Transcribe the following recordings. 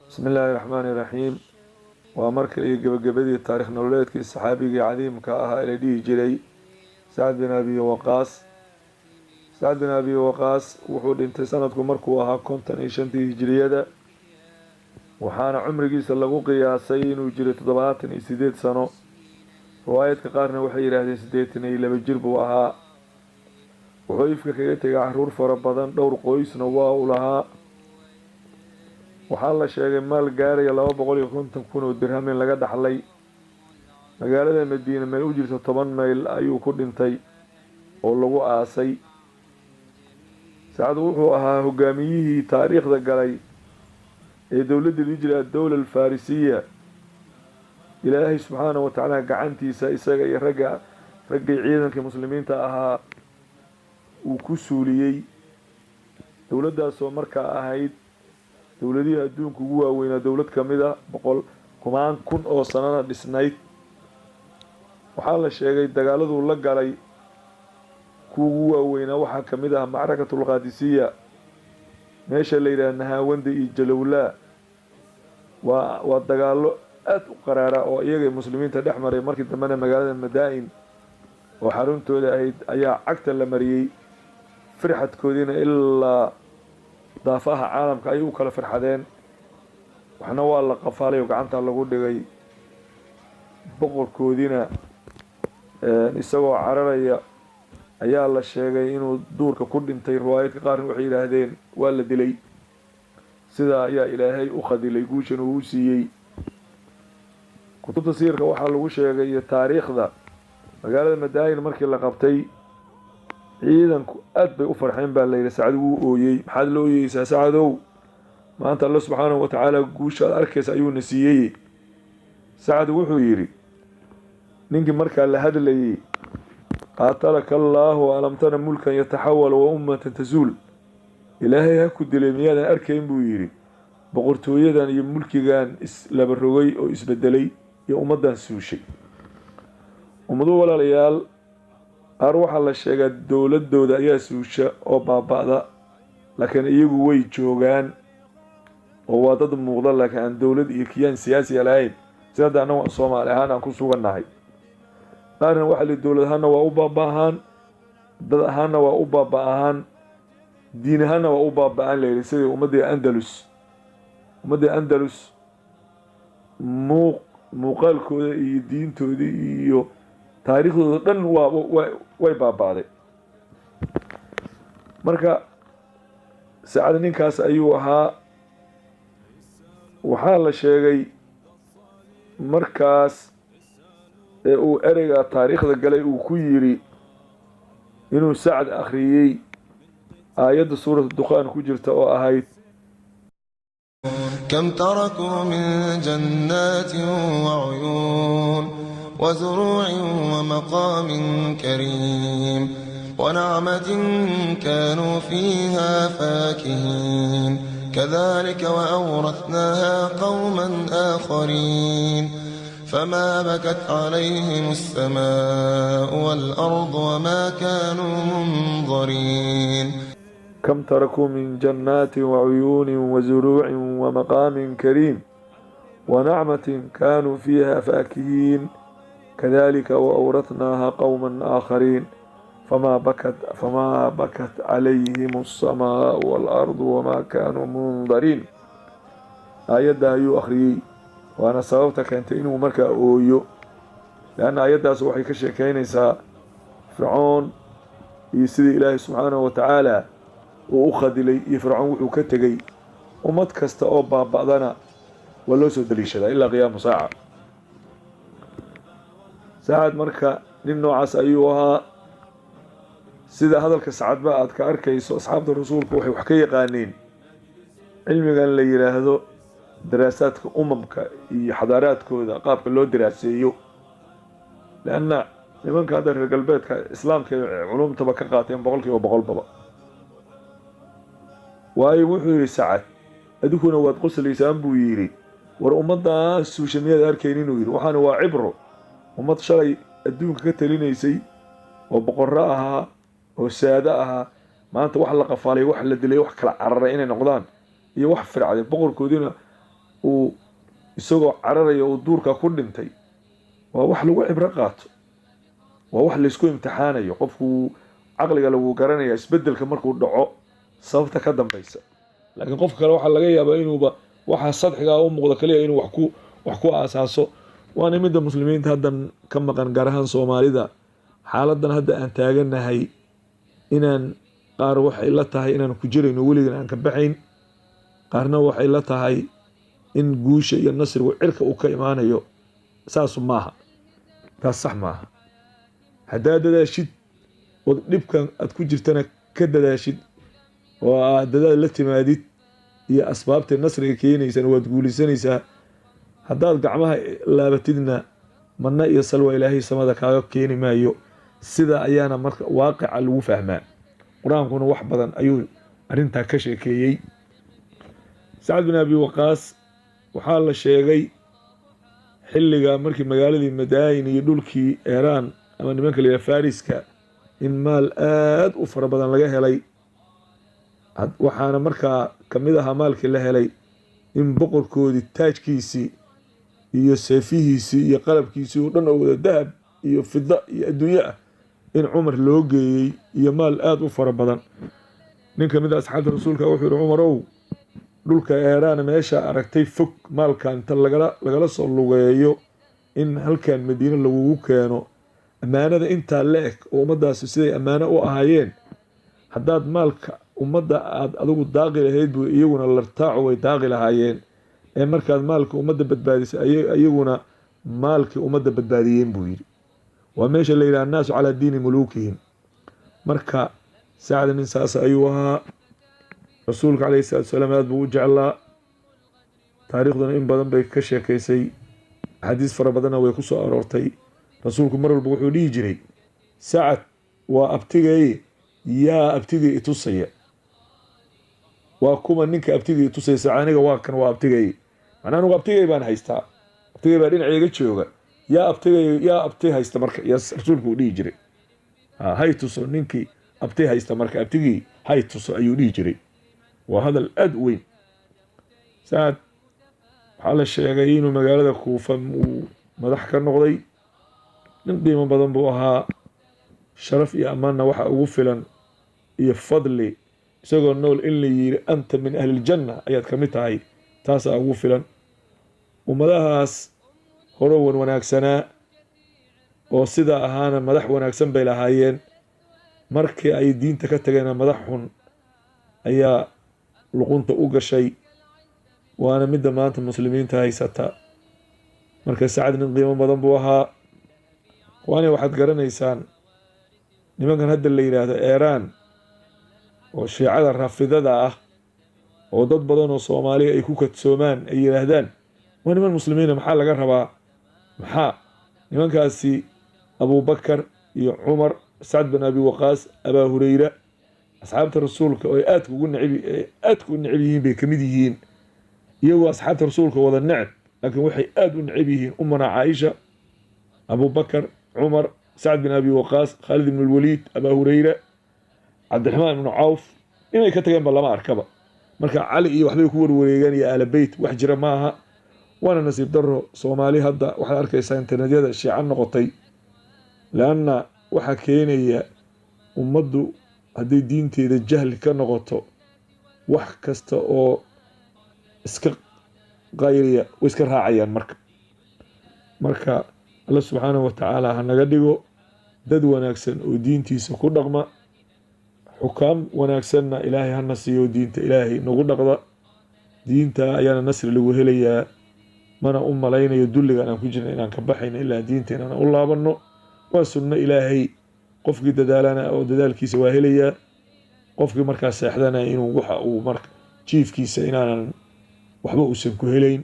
بسم الله الرحمن الرحيم ومركل جبجبدي تاريخ نولدك الصحابي عظيم كأها إلى جري سعد بن أبي وقاص سعد بن أبي وقاص وحود انت سندكم مركوها كنت نيشنتي هجرية وحان عمر جيس اللقو قياسين وجري تضباطني سيديت سنو رواية قارن وحي هذه سيديتني إلا بجرب وها وحيفك كيتي عرور فربضان دور قويس نواه لها waxaa la sheegay maal gaaraya 250 kun oo dirham in laga dhaxlay magaalada Madiina meel u jirto 10 mayl ayuu ku dhintay oo lagu aasay Saad wuxuu ahaa hogaamiyihii taariikhda galay ee dawladda Hijra dawlad Farisiya Ilaahay subhanahu wa ta'ala gacantiisa isaga iyo ragga ciidanka muslimiinta ahaa uu ku suuliyay dawladdaas oo markaa ahayd dawladii adduunka ugu waaweyn dawlad kamida 100 kun oo sanana dhisnayd waxaa la sheegay dagaaladu la galay kuugu waaweyn waxa kamida macrakatul qadisiyya meesha la yiraahdo Nahawanda iyo Jalawla waa dagaalo aad u qaraara oo iyaga muslimiinta dhaxmaray markii dambena magaalada Madain oo xaruntooda ayaa cagta la mariyay firxadkoodina ilaa daafaha caalamka ay u kala farxadeen waxna waa la qafaalay oo gacanta lagu dhigay boqorkoodina isagoo cararaya ayaa la sheegay inuu duurka ku dhintay riwaayadka qaar waxay yiraahdeen waa la dilay sida ayaa Ilaahay u khadilay guushan uu siiyay kutubta siirka waxa lagu sheegay taariikhda magaalada Madain markii la qabtay ciidanku aad bay u farxeen baa la yiri Saad uu ooyay maxaad loo yeeyay Saadow maanta Allah subhanahu wa ta'ala guusha arkaysa ayuu nasiiyay Saad wuxuu yiri ninki marka la hadlayay qaatalaka Allah wa alam tara mulkan yatahawal wa ummatan tazul Ilaahay ha ku dilay miyaadan arkayn buu yiri boqortooyadan iyo mulkigan laba rogay oo isbedelay iyo ummadan suushay ummadu walaalayaal waxa la sheegay dawladooda ayaa suusha oo baabada laakiin iyagu way joogan oo waa dad muuqda laakiin dawlad iyo kiyaan siyaasi lahayn sida anagu Soomaali ahaan aan ku suganahay qaarna waxa la dawladahana waa u baabaahan dad ahaana waa u baabaahan diinahana waa u baabaan leeyahay sida ummadda Andalus muuqaalkooda iyo diintooda iyo taariikhdooda dhan way baabaaday marka Saad ninkaas ayuu ahaa waxaa la sheegay markaas ee uu ereyga taariikhda galay uu ku yiri inuu Saad akhriyay aayadda suurada Dukhaan ku jirta oo ahayd كم تركوا من جنات وعيون وزروع ومقام كريم ونعمة كانوا فيها فاكهين كذلك وأورثناها قوما آخرين فما بكت عليهم السماء والأرض وما كانوا منظرين كم تركوا من جنات وعيون وزروع ومقام كريم ونعمة كانوا فيها فاكهين كذلك وأورثناها قوما آخرين فما بكت عليهم السماء والأرض وما كانوا منظرين آيات أيو أخري وأنا سببتك أنت إنه مركا أويو لأن آيات سوحي كشكين فرعون يسيد إلهي سبحانه وتعالى وأخذ لي يفرعون وكتغي ومد كستا أو بعضنا ولو سو دليشدا إلا قيام ساعة Saad marka nin noocaas ayuu ahaa sida hadalka Saad ba aad ka arkayso asxaabta rasuulku waxay wax ka yaqaaneen cilmigan la yiraahdo daraasaadka umamka iyo xadaaraadkooda qaabka loo daraaseeyo laana nimanka hadda reer galbeedka islaamka culumtaba ka qaateen 100% waayo wuxuu yiri Saad aduguna waad qoslaysaan buu yiri war ummadda suushamiyada arkeen inuu yiri waxaan waa cibro ummad shalay adduunka ka talinaysay oo boqorro ahaa oo saada ahaa maanta wax la qafaalay wax la dilay wax kala cararay inay noqdaan iyo wax fircay boqorkoodina uu isagoo cararaya uu duurka ku dhintay waa wax lagu cibro qaato, waa wax laysku imtixaanayo. qofku caqliga lagu garanaya isbedelka markuu dhaco sababta ka dambaysa. laakiin qof kale waxaa laga yaabaa inuuba waxaa sadxigaa u muuqda kaliya inuu wax ku aasaaso. waana midda muslimiinta haddan ka maqan, gaar ahaan soomaalida. xaaladan hadda aan taaganahay inaan qaar waxay la tahay inaan ku jirayno weligan aan ka baxayn, qaarna waxay la tahay in guusha iyo nasrigu cirka uu ka imaanayo. saasu maaha, taas sax maaha. haddaad dadaashid ood dhibkan aad ku jirtana ka dadaashid oo aad dadaal la timaadid iyo asbaabta nasriga keenaysana waad guulaysanaysaa. haddaad gacmaha laabatidna manna iyo salwa ilaahay samada kaaga keeni maayo. sida ayaana marka waaqica lagu fahmaa. qur-aankuna wax badan ayuu arrintaa ka sheekeeyey. sacad bin abi waqaas waxaa la sheegay xilliga markii magaaladii madaayin iyo dhulkii eeraan ama nimanka la yidhaha fariska in maal aad u fara badan laga helay. waxaana markaa ka mid ahaa maalkii la helay in boqorkoodii taajkiisii iyo seefihiisii iyo qalabkiisii oo dhan oo wada dahab iyo fida iyo adduunye ah in cumar loo geeyey iyo maal aad u fara badan. nin ka mid a asxaabta rasuulka wuxuu yihi cumarow, dhulka eeraan meesha aragtay fog maalka inta lagala soo lugeeyo in halkan madiine lagugu keeno ammaanada intaa la eg oo ummaddaasi siday ammaano u ahaayeen, haddaad maalka ummadda aad adigu daaqi lahayd buu iyaguna lartaaco way daaqi lahaayeen. ee markaad maalka ummadda badbaadisay iyaguna maalkii ummadda badbaadiyeen buu yidhi. waa meesha la yidhaha annaasu calaa diini muluukihim. marka sacad nin saas ayuu ahaa. rasuulka calayhi salaatu wasalaam aad buu u jeclaa. taariikhduna in badan bay ka sheekaysay, axaadiis fara badanna way ku soo aroortay. rasuulku mar walba wuxuu dhihi jiray, sacad waa abtigay, yaa abtigay itusaya. waa kuma ninka abtigay itusaya? sacad aniga waa kan, waa abtigay. macnaa anugu abtigay baan haystaa, abtigay baa dhinacayga jooga. yaa abti haysta marka? yaa rasuulku uu dhihi jiray. hay tuso ninkii abti haysta marka, abtigii hay tuso ayuu dhihi jiray. waa hadal aad u weyn. sacad waxaa la sheegay inuu magaalada kuufa uu madax ka noqday. nin qiimo badan buu ahaa. sharaf iyo ammaanna waxa ugu filan iyo fadli isagoo nool in la yidhi anta min ahli ljanna ayaad ka mid tahay, taasaa ugu filan. ummadahaas hore wanaagsanaa oo sidaa ahaana madax wanaagsan bay lahaayeen. markii ay diinta ka tageenna madax xun ayaa luqunta u gashay. waana midda maanta muslimiinta haysata. marka sacad nin qiimo badan buu ahaa. waana waxaad garanaysaan nimankan hadda la yidhaahdo eeraan oo shiicada raafidada ah oo dad badan oo soomaaliya ay ku kadsoomaan ay yidhaahdaan waa niman muslimiina, maxaa laga rabaa? maxaa nimankaasi abubakar iyo cumar, sacad bin abi waqaas, abaa hureyra, asxaabta rasuulka oo ay aadka u neceb yihiin bay ka mid yihiin. iyagoo asxaabta rasuulka wada neceb, laakiin waxay aada u neceb yihiin umana caaisha, abubakar, cumar, sacad bin abi waqaas, khaalid ibn lwaliid, abaa hureyra, cabdiraxmaan ibnu cawf. inay ka tageenba lama arkaba. marka cali iyo waxbay ku warwareegaan iyo aala beyt, wax jira ma aha. waana nasiib daro soomaali hadda waxaad arkaysaa internetyada shiico noqotay. leanna waxaa keenaya ummaddu hadday diinteeda jahli ka noqoto wax kasta oo iska qayriya way iska raacayaan. marka alla subxaanahu watacaala ha naga dhigo dad wanaagsan oo diintiisa ku dhaqma. xukaam wanaagsanna ilaahay hana siiyo diinta ilaahay nagu dhaqda. diinta ayaana nasri lagu helayaa. mana u malaynayo dulligan aan ku jirna inaan ka baxayno ilaa diinta inaan u laabanno. waa sunno ilaahay. qofkii dadaalana oo dadaalkiisa waa helayaa. qofkii markaa seexdana inuu waxa uu marka jiifkiisa inaanan waxba uusan ku helayn.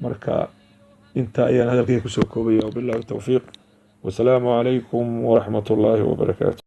marka intaa ayaan hadalkayga kusoo koobaya. wabillahi tawfiiq. wasalaamu calaykum waraxmat ullaahi wabarakaatu.